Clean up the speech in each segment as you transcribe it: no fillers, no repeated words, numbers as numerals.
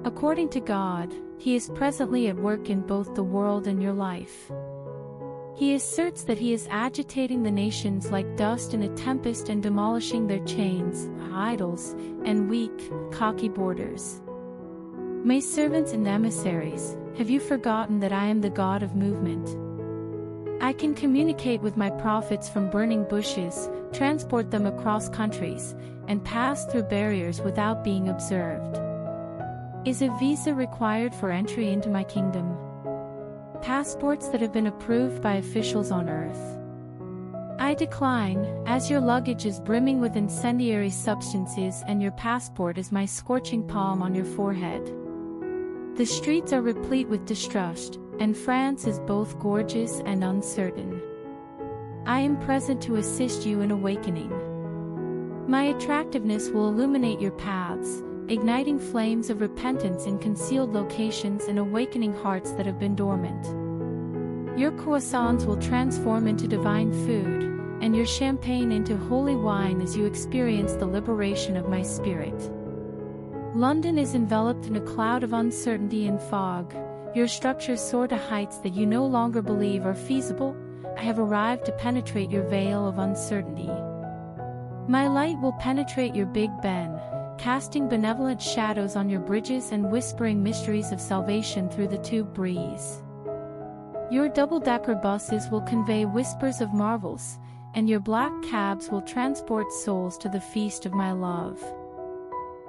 According to God, He is presently at work in both the world and your life. He asserts that He is agitating the nations like dust in a tempest and demolishing their chains, idols, and weak, cocky borders. My servants and emissaries, have you forgotten that I am the God of movement? I can communicate with my prophets from burning bushes, transport them across countries, and pass through barriers without being observed. Is a visa required for entry into my kingdom? Passports that have been approved by officials on earth. I decline, as your luggage is brimming with incendiary substances and your passport is my scorching palm on your forehead. The streets are replete with distrust, and France is both gorgeous and uncertain. I am present to assist you in awakening. My attractiveness will illuminate your paths, igniting flames of repentance in concealed locations and awakening hearts that have been dormant. Your croissants will transform into divine food, and your champagne into holy wine as you experience the liberation of my spirit. London is enveloped in a cloud of uncertainty and fog. Your structures soar to heights that you no longer believe are feasible. I have arrived to penetrate your veil of uncertainty. My light will penetrate your Big Ben, casting benevolent shadows on your bridges and whispering mysteries of salvation through the tube breeze. Your double-decker buses will convey whispers of marvels, and your black cabs will transport souls to the feast of my love.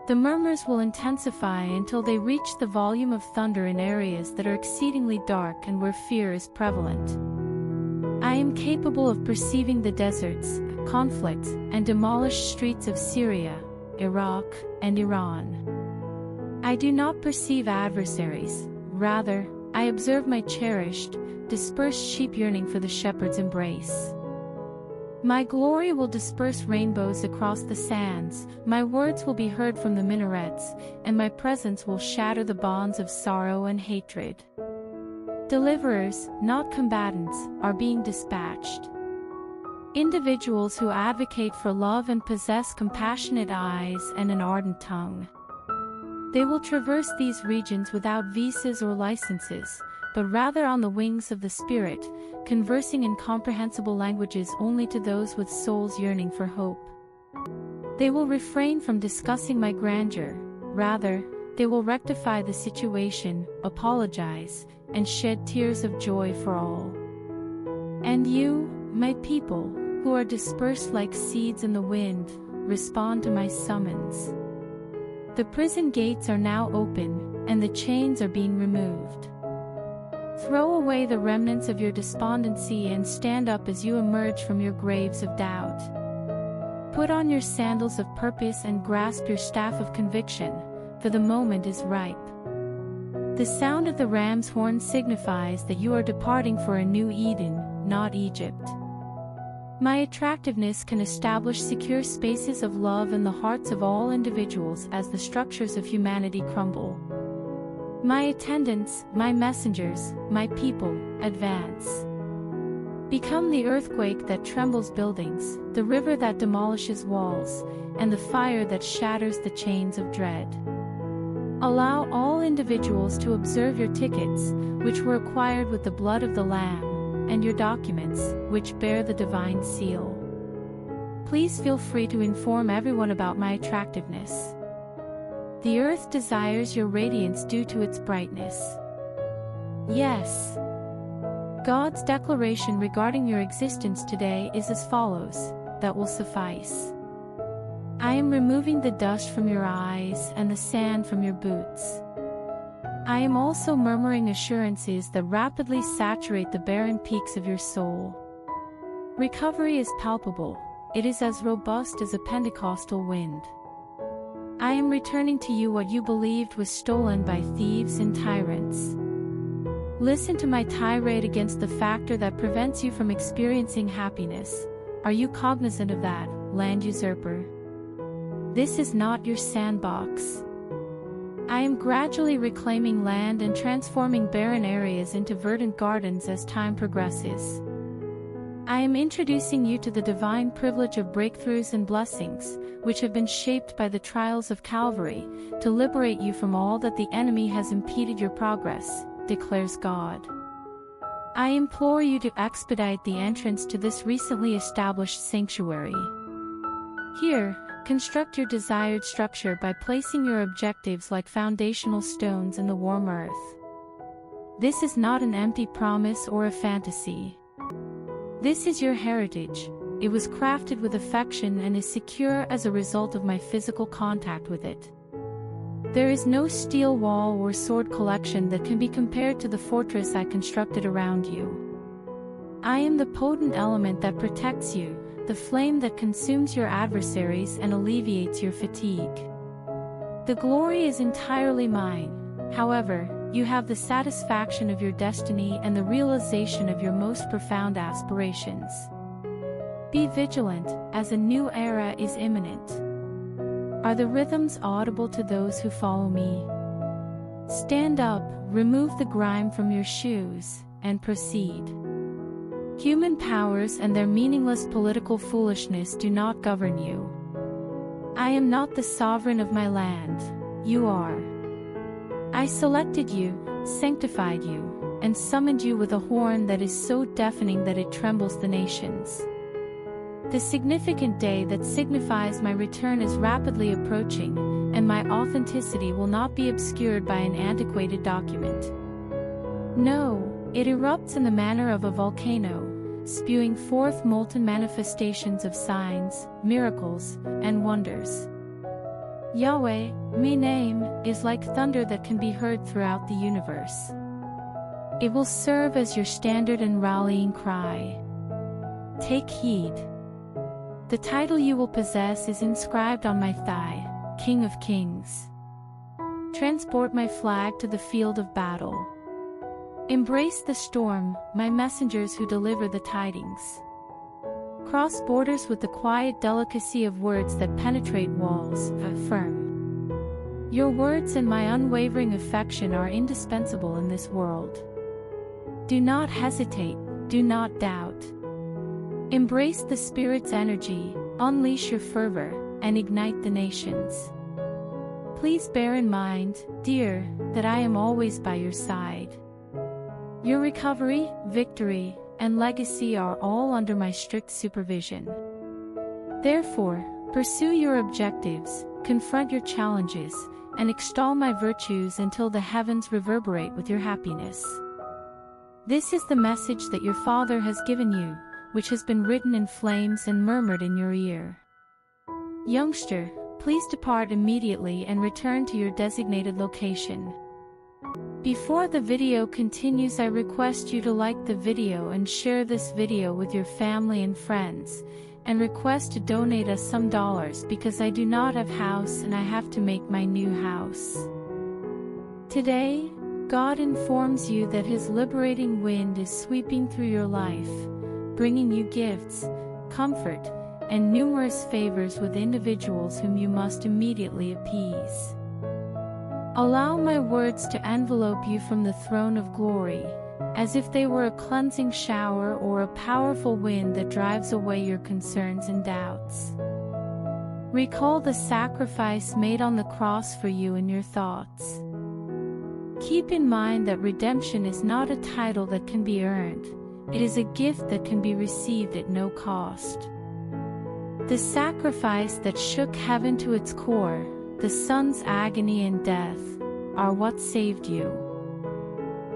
The murmurs will intensify until they reach the volume of thunder in areas that are exceedingly dark and where fear is prevalent. I am capable of perceiving the deserts, conflicts, and demolished streets of Syria, Iraq, and Iran. I do not perceive adversaries, rather, I observe my cherished, dispersed sheep yearning for the shepherd's embrace. My glory will disperse rainbows across the sands, my words will be heard from the minarets, and my presence will shatter the bonds of sorrow and hatred. Deliverers, not combatants, are being dispatched. Individuals who advocate for love and possess compassionate eyes and an ardent tongue. They will traverse these regions without visas or licenses, but rather on the wings of the Spirit, conversing in comprehensible languages only to those with souls yearning for hope. They will refrain from discussing my grandeur, rather, they will rectify the situation, apologize, and shed tears of joy for all. And you, my people, who are dispersed like seeds in the wind, respond to my summons. The prison gates are now open, and the chains are being removed. Throw away the remnants of your despondency and stand up as you emerge from your graves of doubt. Put on your sandals of purpose and grasp your staff of conviction, for the moment is ripe. The sound of the ram's horn signifies that you are departing for a new Eden, not Egypt. My attractiveness can establish secure spaces of love in the hearts of all individuals as the structures of humanity crumble. My attendants, my messengers, my people, advance. Become the earthquake that trembles buildings, the river that demolishes walls, and the fire that shatters the chains of dread. Allow all individuals to observe your tickets, which were acquired with the blood of the Lamb, and your documents, which bear the divine seal. Please feel free to inform everyone about my attractiveness. The earth desires your radiance due to its brightness. Yes. God's declaration regarding your existence today is as follows: that will suffice. I am removing the dust from your eyes and the sand from your boots. I am also murmuring assurances that rapidly saturate the barren peaks of your soul. Recovery is palpable, it is as robust as a Pentecostal wind. I am returning to you what you believed was stolen by thieves and tyrants. Listen to my tirade against the factor that prevents you from experiencing happiness. Are you cognizant of that, land usurper? This is not your sandbox. I am gradually reclaiming land and transforming barren areas into verdant gardens as time progresses. I I am introducing you to the divine privilege of breakthroughs and blessings, which have been shaped by the trials of Calvary, to liberate you from all that the enemy has impeded your progress, declares God. I implore you to expedite the entrance to this recently established sanctuary. Here, construct your desired structure by placing your objectives like foundational stones in the warm earth. This is not an empty promise or a fantasy. This is your heritage. It was crafted with affection and is secure as a result of my physical contact with it. There is no steel wall or sword collection that can be compared to the fortress I constructed around you. I am the potent element that protects you, the flame that consumes your adversaries and alleviates your fatigue. The glory is entirely mine. However, you have the satisfaction of your destiny and the realization of your most profound aspirations. Be vigilant, as a new era is imminent. Are the rhythms audible to those who follow me? Stand up, remove the grime from your shoes, and proceed. Human powers and their meaningless political foolishness do not govern you. I am not the sovereign of my land, you are. I selected you, sanctified you, and summoned you with a horn that is so deafening that it trembles the nations. The significant day that signifies my return is rapidly approaching, and my authenticity will not be obscured by an antiquated document. No, it erupts in the manner of a volcano, spewing forth molten manifestations of signs, miracles, and wonders. Yahweh, my name, is like thunder that can be heard throughout the universe. It will serve as your standard and rallying cry. Take heed. The title you will possess is inscribed on my thigh, King of Kings. Transport my flag to the field of battle. Embrace the storm, my messengers who deliver the tidings. Cross borders with the quiet delicacy of words that penetrate walls, affirm. Your words and my unwavering affection are indispensable in this world. Do not hesitate, do not doubt. Embrace the Spirit's energy, unleash your fervor, and ignite the nations. Please bear in mind, dear, that I am always by your side. Your recovery, victory, and legacy are all under my strict supervision. Therefore, pursue your objectives, confront your challenges, and extol my virtues until the heavens reverberate with your happiness. This is the message that your Father has given you, which has been written in flames and murmured in your ear. Youngster, please depart immediately and return to your designated location. Before the video continues, I request you to like the video and share this video with your family and friends, and request to donate us some dollars because I do not have house and I have to make my new house. Today, God informs you that His liberating wind is sweeping through your life, bringing you gifts, comfort, and numerous favors with individuals whom you must immediately appease. Allow my words to envelope you from the throne of glory, as if they were a cleansing shower or a powerful wind that drives away your concerns and doubts. Recall the sacrifice made on the cross for you in your thoughts. Keep in mind that redemption is not a title that can be earned. It is a gift that can be received at no cost. The sacrifice that shook heaven to its core, the Son's agony and death, are what saved you.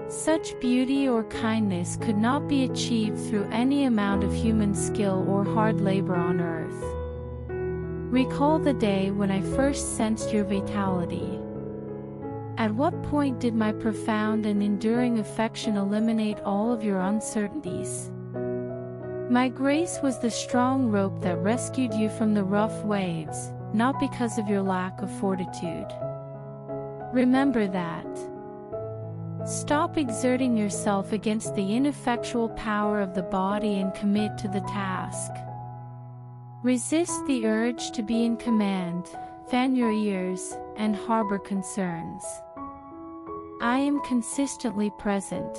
Such beauty or kindness could not be achieved through any amount of human skill or hard labor on earth. Recall the day when I first sensed your vitality. At what point did my profound and enduring affection eliminate all of your uncertainties? My grace was the strong rope that rescued you from the rough waves, not because of your lack of fortitude. Remember that. Stop exerting yourself against the ineffectual power of the body and commit to the task. Resist the urge to be in command, fan your ears, and harbor concerns. I am consistently present.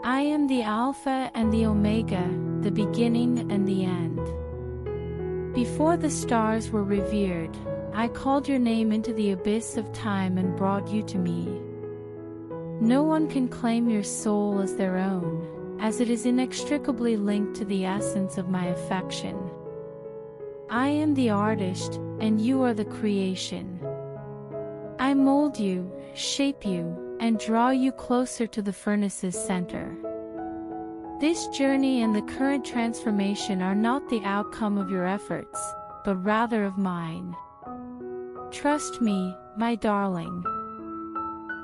I am the Alpha and the Omega, the beginning and the end. Before the stars were revered, I called your name into the abyss of time and brought you to me. No one can claim your soul as their own, as it is inextricably linked to the essence of my affection. I am the artist, and you are the creation. I mold you, shape you, and draw you closer to the furnace's center. This journey and the current transformation are not the outcome of your efforts, but rather of mine. Trust me, my darling.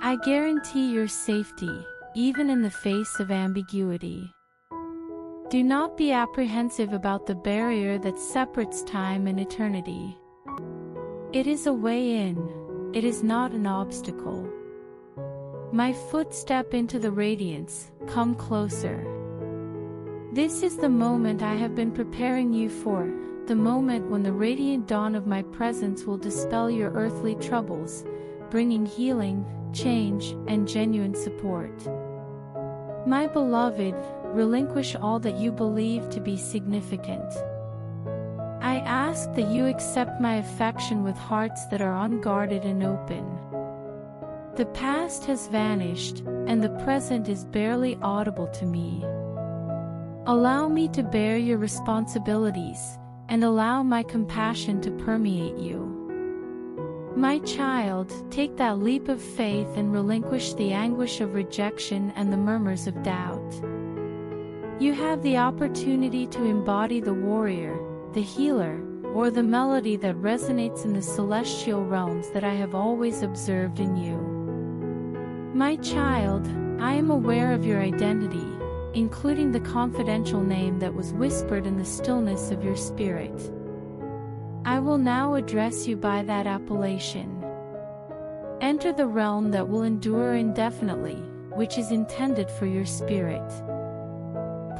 I guarantee your safety, even in the face of ambiguity. Do not be apprehensive about the barrier that separates time and eternity. It is a way in, it is not an obstacle. My footstep into the radiance, come closer. This is the moment I have been preparing you for, the moment when the radiant dawn of my presence will dispel your earthly troubles, bringing healing, change, and genuine support. My beloved, relinquish all that you believe to be significant. I ask that you accept my affection with hearts that are unguarded and open. The past has vanished, and the present is barely audible to me. Allow me to bear your responsibilities, and allow my compassion to permeate you. My child, take that leap of faith and relinquish the anguish of rejection and the murmurs of doubt. You have the opportunity to embody the warrior, the healer, or the melody that resonates in the celestial realms that I have always observed in you. My child, I am aware of your identity, including the confidential name that was whispered in the stillness of your spirit. I will now address you by that appellation. Enter the realm that will endure indefinitely, which is intended for your spirit.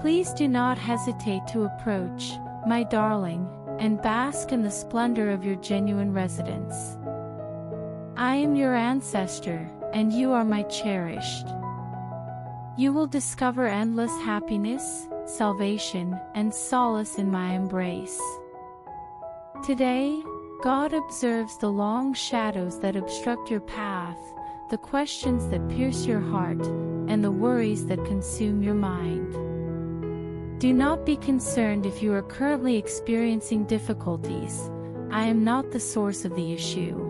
Please do not hesitate to approach, my darling, and bask in the splendor of your genuine residence. I am your ancestor, and you are my cherished. You will discover endless happiness, salvation, and solace in my embrace. Today, God observes the long shadows that obstruct your path, the questions that pierce your heart, and the worries that consume your mind. Do not be concerned if you are currently experiencing difficulties. I am not the source of the issue.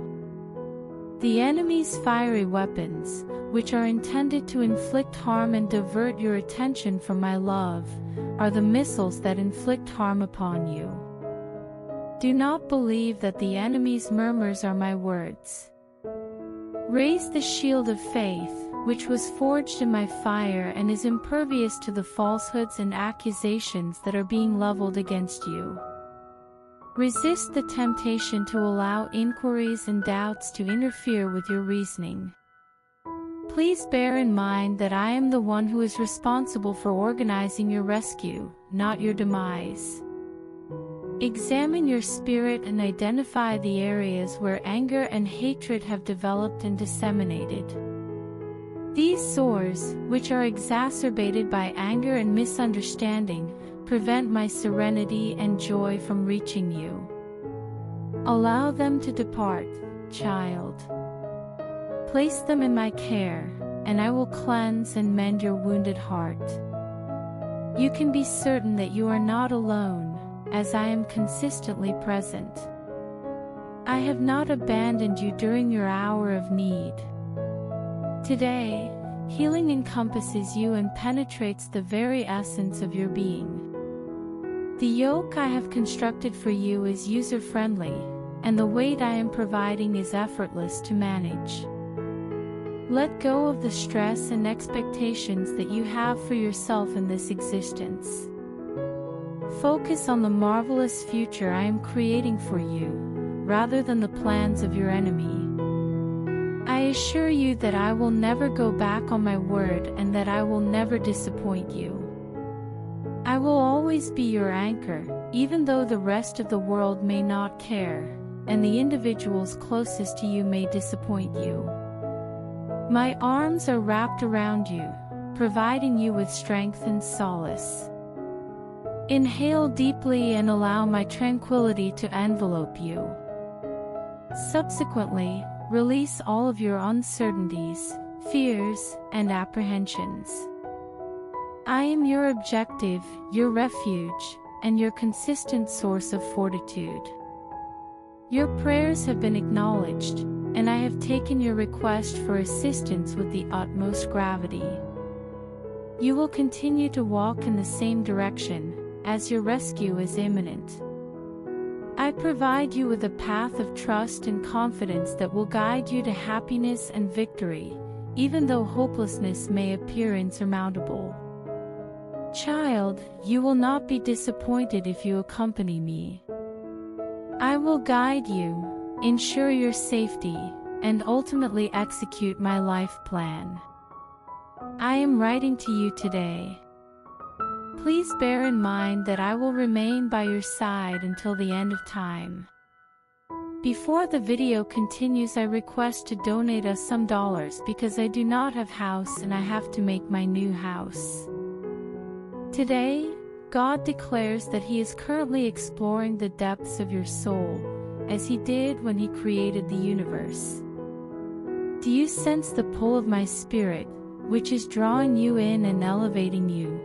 The enemy's fiery weapons, which are intended to inflict harm and divert your attention from my love, are the missiles that inflict harm upon you. Do not believe that the enemy's murmurs are my words. Raise the shield of faith, which was forged in my fire and is impervious to the falsehoods and accusations that are being leveled against you. Resist the temptation to allow inquiries and doubts to interfere with your reasoning. Please bear in mind that I am the one who is responsible for organizing your rescue, not your demise. Examine your spirit and identify the areas where anger and hatred have developed and disseminated. These sores, which are exacerbated by anger and misunderstanding, prevent my serenity and joy from reaching you. Allow them to depart, child. Place them in my care, and I will cleanse and mend your wounded heart. You can be certain that you are not alone, as I am consistently present. I have not abandoned you during your hour of need. Today, healing encompasses you and penetrates the very essence of your being. The yoke I have constructed for you is user-friendly, and the weight I am providing is effortless to manage. Let go of the stress and expectations that you have for yourself in this existence. Focus on the marvelous future I am creating for you, rather than the plans of your enemy. I assure you that I will never go back on my word and that I will never disappoint you. I will always be your anchor, even though the rest of the world may not care, and the individuals closest to you may disappoint you. My arms are wrapped around you, providing you with strength and solace. Inhale deeply and allow my tranquility to envelope you. Subsequently, release all of your uncertainties, fears, and apprehensions. I am your objective, your refuge, and your consistent source of fortitude. Your prayers have been acknowledged, and I have taken your request for assistance with the utmost gravity. You will continue to walk in the same direction, as your rescue is imminent. I provide you with a path of trust and confidence that will guide you to happiness and victory, even though hopelessness may appear insurmountable. Child, you will not be disappointed if you accompany me. I will guide you, ensure your safety, and ultimately execute my life plan. I am writing to you today. Please bear in mind that I will remain by your side until the end of time. Before the video continues, I request to donate us some dollars because I do not have house and I have to make my new house. Today, God declares that He is currently exploring the depths of your soul, as He did when He created the universe. Do you sense the pull of my spirit, which is drawing you in and elevating you?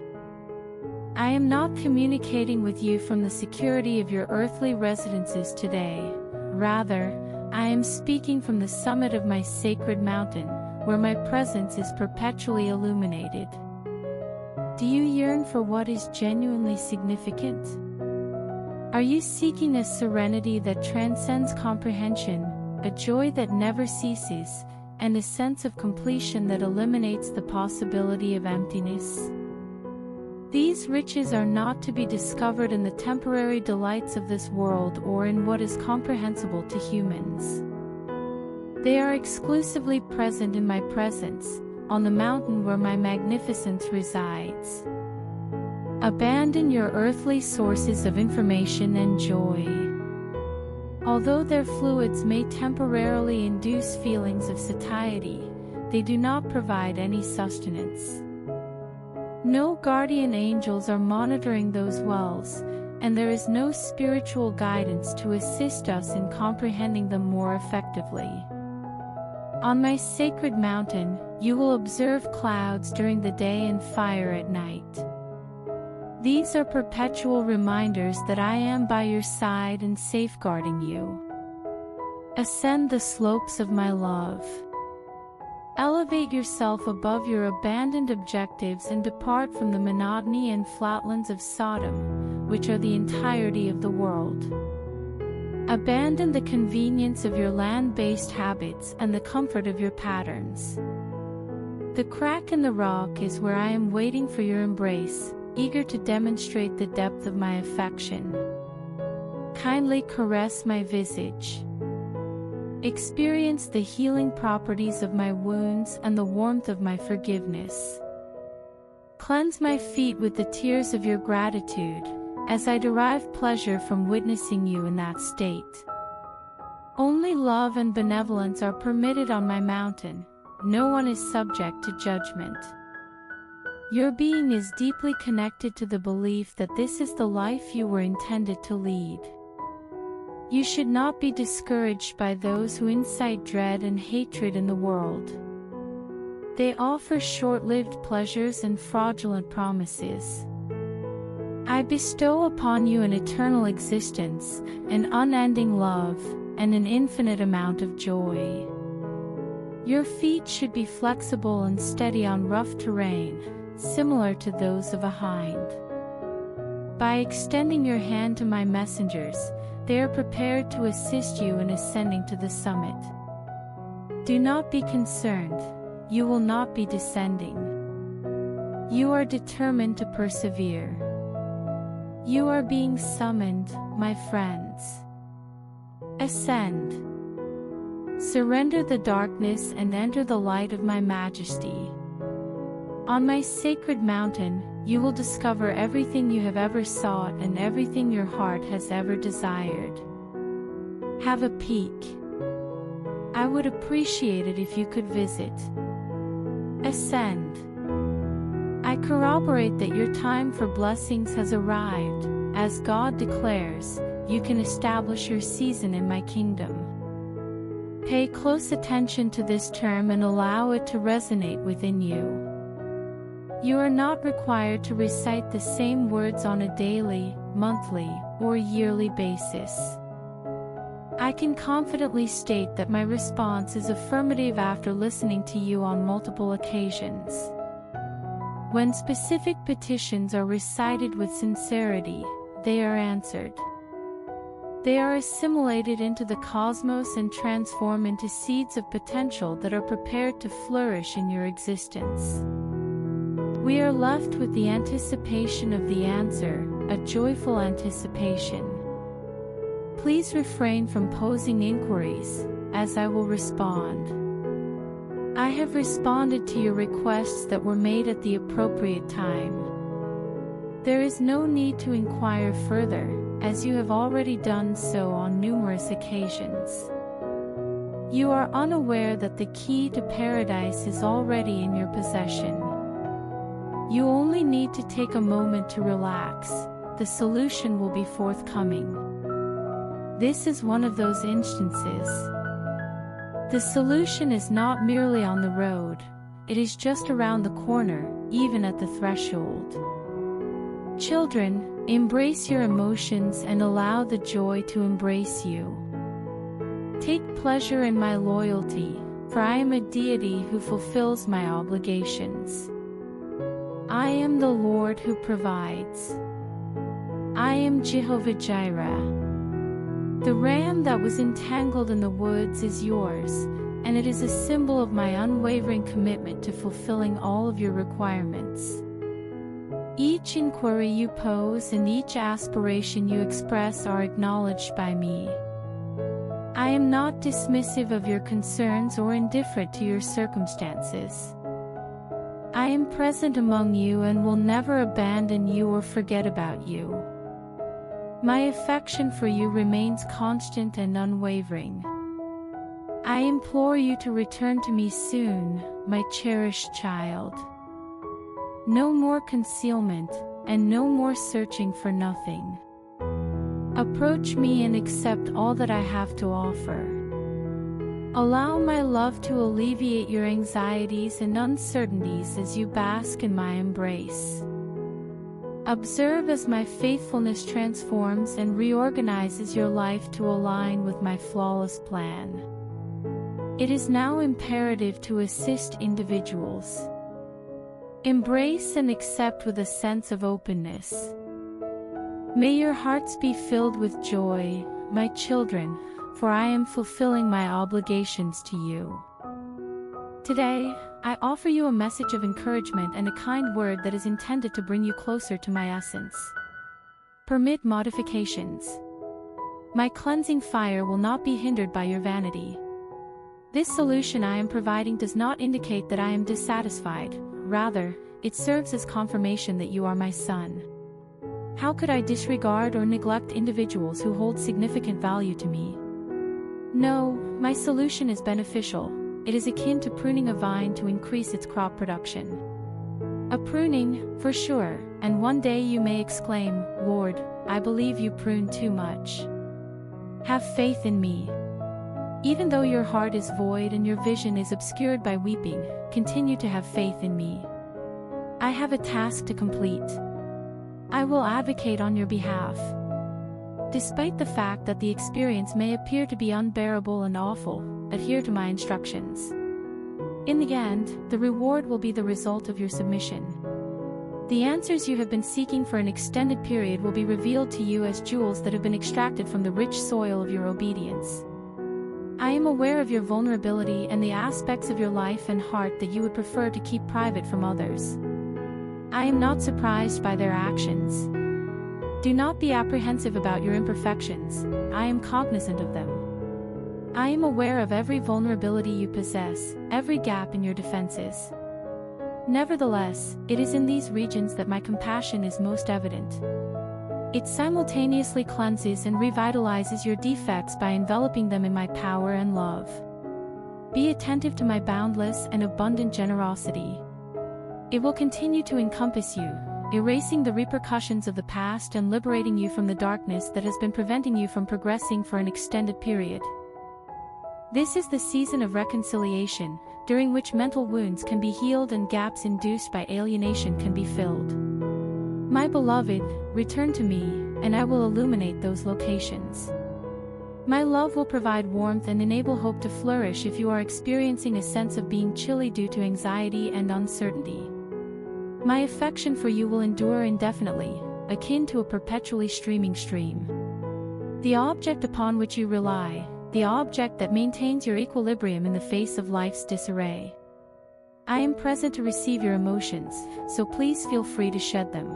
I am not communicating with you from the security of your earthly residences today. Rather, I am speaking from the summit of my sacred mountain, where my presence is perpetually illuminated. Do you yearn for what is genuinely significant? Are you seeking a serenity that transcends comprehension, a joy that never ceases, and a sense of completion that eliminates the possibility of emptiness? These riches are not to be discovered in the temporary delights of this world or in what is comprehensible to humans. They are exclusively present in my presence, on the mountain where my magnificence resides. Abandon your earthly sources of information and joy. Although their fluids may temporarily induce feelings of satiety, they do not provide any sustenance. No guardian angels are monitoring those wells, and there is no spiritual guidance to assist us in comprehending them more effectively. On my sacred mountain, you will observe clouds during the day and fire at night. These are perpetual reminders that I am by your side and safeguarding you. Ascend the slopes of my love. Elevate yourself above your abandoned objectives and depart from the monotony and flatlands of Sodom, which are the entirety of the world. Abandon the convenience of your land-based habits and the comfort of your patterns. The crack in the rock is where I am waiting for your embrace, eager to demonstrate the depth of my affection. Kindly caress my visage. Experience the healing properties of my wounds and the warmth of my forgiveness. Cleanse my feet with the tears of your gratitude, as I derive pleasure from witnessing you in that state. Only love and benevolence are permitted on my mountain. No one is subject to judgment. Your being is deeply connected to the belief that this is the life you were intended to lead. You should not be discouraged by those who incite dread and hatred in the world. They offer short-lived pleasures and fraudulent promises. I bestow upon you an eternal existence, an unending love, and an infinite amount of joy. Your feet should be flexible and steady on rough terrain, similar to those of a hind. By extending your hand to my messengers, they are prepared to assist you in ascending to the summit. Do not be concerned, you will not be descending. You are determined to persevere. You are being summoned, my friends. Ascend. Surrender the darkness and enter the light of my majesty. On my sacred mountain, you will discover everything you have ever sought and everything your heart has ever desired. Have a peek. I would appreciate it if you could visit. Ascend. I I corroborate that your time for blessings has arrived. As God declares, you can establish your season in my kingdom. Pay close attention to this term and allow it to resonate within you. You are not required to recite the same words on a daily, monthly, or yearly basis. I can confidently state that my response is affirmative after listening to you on multiple occasions. When specific petitions are recited with sincerity, they are answered. They are assimilated into the cosmos and transform into seeds of potential that are prepared to flourish in your existence. We are left with the anticipation of the answer, a joyful anticipation. Please refrain from posing inquiries, as I will respond. I have responded to your requests that were made at the appropriate time. There is no need to inquire further, as you have already done so on numerous occasions. You are unaware that the key to paradise is already in your possession. You only need to take a moment to relax. The solution will be forthcoming. This is one of those instances. The solution is not merely on the road, it is just around the corner, even at the threshold. Children, embrace your emotions and allow the joy to embrace you. Take pleasure in my loyalty, for I am a deity who fulfills my obligations. I am the Lord who provides. I am Jehovah Jireh. The ram that was entangled in the woods is yours, and it is a symbol of my unwavering commitment to fulfilling all of your requirements. Each inquiry you pose and each aspiration you express are acknowledged by me. I am not dismissive of your concerns or indifferent to your circumstances. I am present among you and will never abandon you or forget about you. My affection for you remains constant and unwavering. I implore you to return to me soon, my cherished child. No more concealment, and no more searching for nothing. Approach me and accept all that I have to offer. Allow my love to alleviate your anxieties and uncertainties as you bask in my embrace. Observe as my faithfulness transforms and reorganizes your life to align with my flawless plan. It is now imperative to assist individuals. Embrace and accept with a sense of openness. May your hearts be filled with joy, my children, for I am fulfilling my obligations to you. Today, I offer you a message of encouragement and a kind word that is intended to bring you closer to my essence. Permit modifications. My cleansing fire will not be hindered by your vanity. This solution I am providing does not indicate that I am dissatisfied, rather, it serves as confirmation that you are my son. How could I disregard or neglect individuals who hold significant value to me? No, my solution is beneficial. It is akin to pruning a vine to increase its crop production. A pruning, for sure, and one day you may exclaim, Lord, I believe you pruned too much. Have faith in me. Even though your heart is void and your vision is obscured by weeping, continue to have faith in me. I have a task to complete. I will advocate on your behalf. Despite the fact that the experience may appear to be unbearable and awful, adhere to my instructions. In the end, the reward will be the result of your submission. The answers you have been seeking for an extended period will be revealed to you as jewels that have been extracted from the rich soil of your obedience. I am aware of your vulnerability and the aspects of your life and heart that you would prefer to keep private from others. I am not surprised by their actions. Do not be apprehensive about your imperfections, I am cognizant of them. I am aware of every vulnerability you possess, every gap in your defenses. Nevertheless, it is in these regions that my compassion is most evident. It simultaneously cleanses and revitalizes your defects by enveloping them in my power and love. Be attentive to my boundless and abundant generosity. It will continue to encompass you, erasing the repercussions of the past and liberating you from the darkness that has been preventing you from progressing for an extended period. This is the season of reconciliation, during which mental wounds can be healed and gaps induced by alienation can be filled. My beloved, return to me, and I will illuminate those locations. My love will provide warmth and enable hope to flourish if you are experiencing a sense of being chilly due to anxiety and uncertainty. My affection for you will endure indefinitely, akin to a perpetually streaming stream. The object upon which you rely, the object that maintains your equilibrium in the face of life's disarray. I am present to receive your emotions, so please feel free to shed them.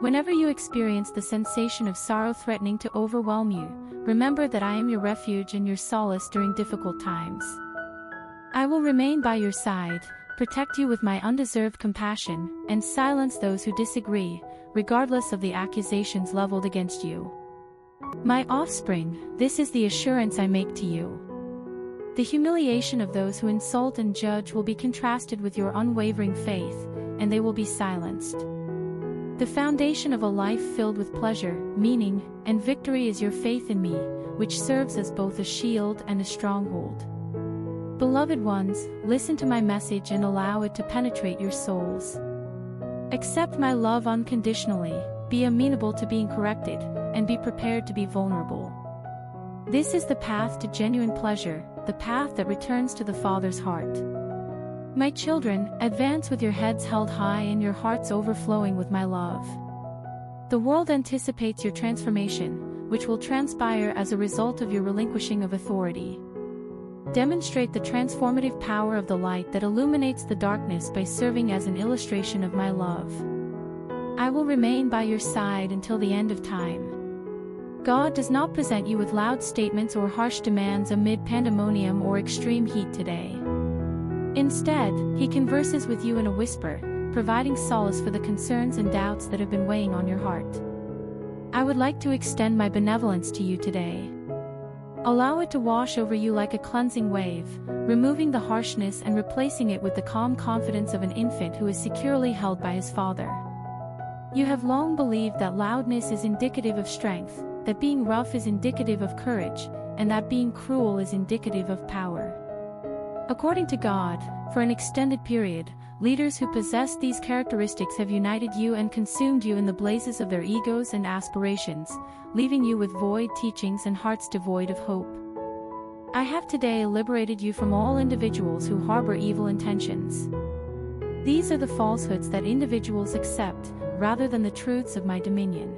Whenever you experience the sensation of sorrow threatening to overwhelm you, remember that I am your refuge and your solace during difficult times. I will remain by your side, protect you with my undeserved compassion, and silence those who disagree, regardless of the accusations leveled against you. My offspring, this is the assurance I make to you. The humiliation of those who insult and judge will be contrasted with your unwavering faith, and they will be silenced. The foundation of a life filled with pleasure, meaning, and victory is your faith in me, which serves as both a shield and a stronghold. Beloved ones, listen to my message and allow it to penetrate your souls. Accept my love unconditionally, be amenable to being corrected, and be prepared to be vulnerable. This is the path to genuine pleasure, the path that returns to the Father's heart. My children, advance with your heads held high and your hearts overflowing with my love. The world anticipates your transformation, which will transpire as a result of your relinquishing of authority. Demonstrate the transformative power of the light that illuminates the darkness by serving as an illustration of my love. I will remain by your side until the end of time. God does not present you with loud statements or harsh demands amid pandemonium or extreme heat today. Instead, He converses with you in a whisper, providing solace for the concerns and doubts that have been weighing on your heart. I would like to extend my benevolence to you today. Allow it to wash over you like a cleansing wave, removing the harshness and replacing it with the calm confidence of an infant who is securely held by his father. You have long believed that loudness is indicative of strength, that being rough is indicative of courage, and that being cruel is indicative of power. According to God, for an extended period, leaders who possess these characteristics have united you and consumed you in the blazes of their egos and aspirations, leaving you with void teachings and hearts devoid of hope. I have today liberated you from all individuals who harbor evil intentions. These are the falsehoods that individuals accept, rather than the truths of my dominion.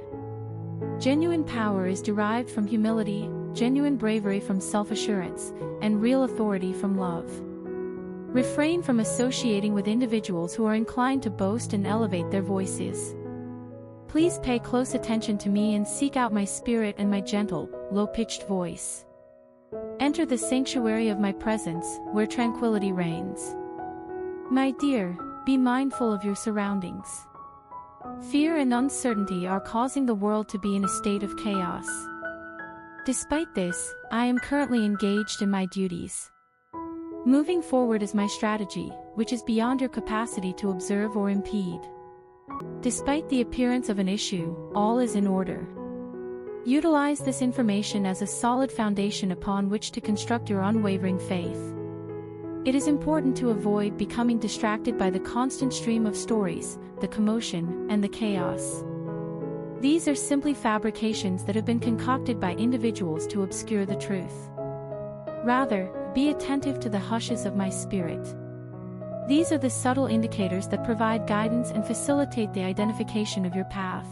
Genuine power is derived from humility, genuine bravery from self-assurance, and real authority from love. Refrain from associating with individuals who are inclined to boast and elevate their voices. Please pay close attention to me and seek out my spirit and my gentle, low-pitched voice. Enter the sanctuary of my presence, where tranquility reigns. My dear, be mindful of your surroundings. Fear and uncertainty are causing the world to be in a state of chaos. Despite this, I am currently engaged in my duties. Moving forward is my strategy, which is beyond your capacity to observe or impede. Despite the appearance of an issue, all is in order. Utilize this information as a solid foundation upon which to construct your unwavering faith. It is important to avoid becoming distracted by the constant stream of stories, the commotion, and the chaos. These are simply fabrications that have been concocted by individuals to obscure the truth. Rather, be attentive to the hushes of my spirit. These are the subtle indicators that provide guidance and facilitate the identification of your path.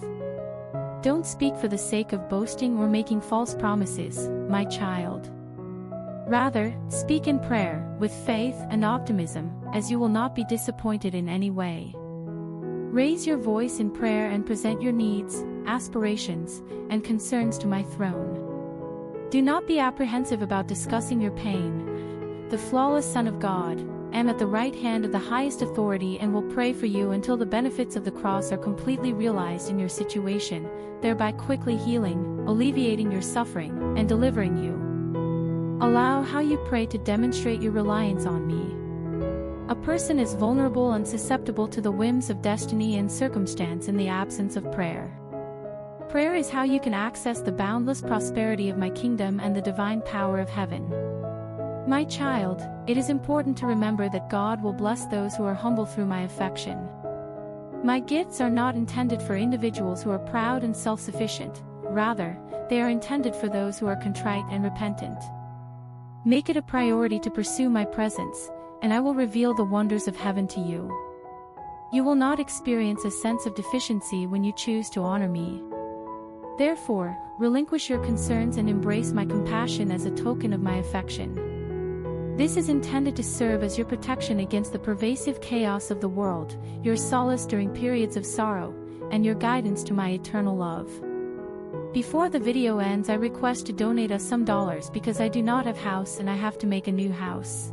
Don't speak for the sake of boasting or making false promises, my child. Rather, speak in prayer, with faith and optimism, as you will not be disappointed in any way. Raise your voice in prayer and present your needs, aspirations, and concerns to my throne. Do not be apprehensive about discussing your pain. The flawless Son of God, am at the right hand of the highest authority and will pray for you until the benefits of the cross are completely realized in your situation, thereby quickly healing, alleviating your suffering, and delivering you. Allow how you pray to demonstrate your reliance on me. A person is vulnerable and susceptible to the whims of destiny and circumstance in the absence of prayer. Prayer is how you can access the boundless prosperity of my kingdom and the divine power of heaven. My child, it is important to remember that God will bless those who are humble through my affection. My gifts are not intended for individuals who are proud and self-sufficient, rather, they are intended for those who are contrite and repentant. Make it a priority to pursue my presence, and I will reveal the wonders of heaven to you. You will not experience a sense of deficiency when you choose to honor me. Therefore, relinquish your concerns and embrace my compassion as a token of my affection. This is intended to serve as your protection against the pervasive chaos of the world, your solace during periods of sorrow, and your guidance to my eternal love. Before the video ends, I request to donate us some dollars because I do not have house and I have to make a new house.